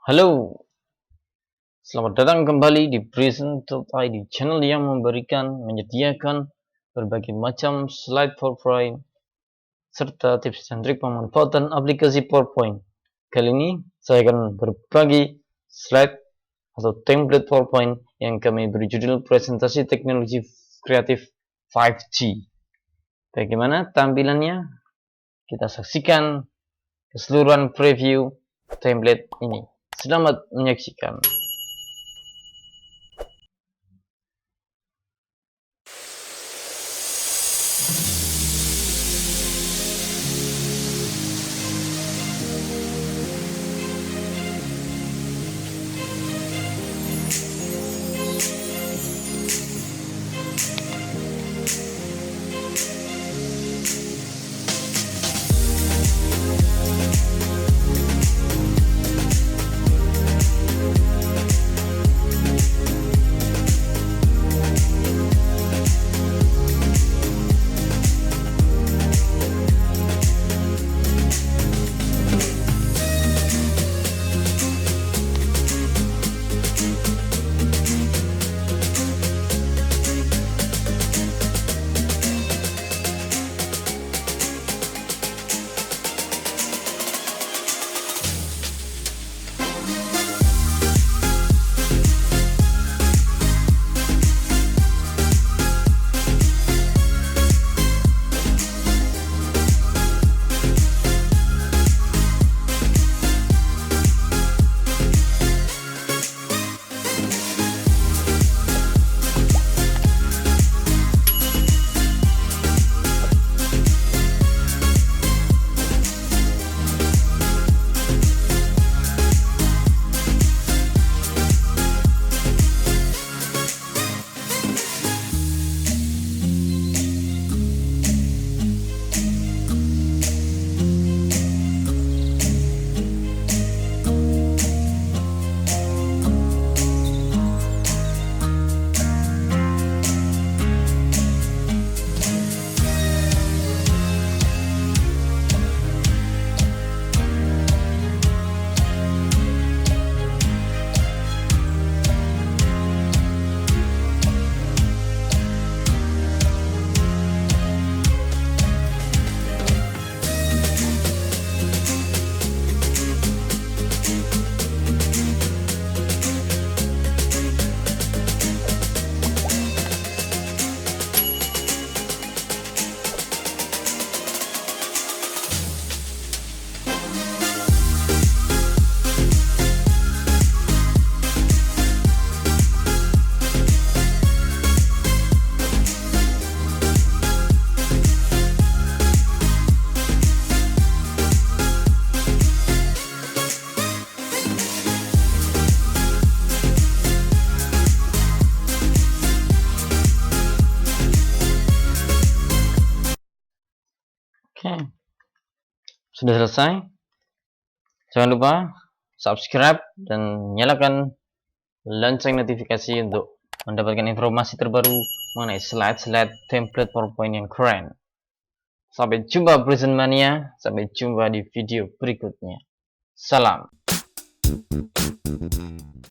Halo, selamat datang kembali di Presentasi, di channel yang menyediakan berbagai macam slide PowerPoint serta tips dan trik pemanfaatan aplikasi PowerPoint. Kali ini saya akan berbagi slide atau template PowerPoint yang kami beri judul Presentasi Teknologi Kreatif 5G. Bagaimana tampilannya? Kita saksikan keseluruhan preview template ini. Selamat menyaksikan. Oke, sudah selesai. Jangan lupa subscribe dan nyalakan lonceng notifikasi untuk mendapatkan informasi terbaru mengenai slide-slide template PowerPoint yang keren. Sampai jumpa Present Mania, sampai jumpa di video berikutnya. Salam.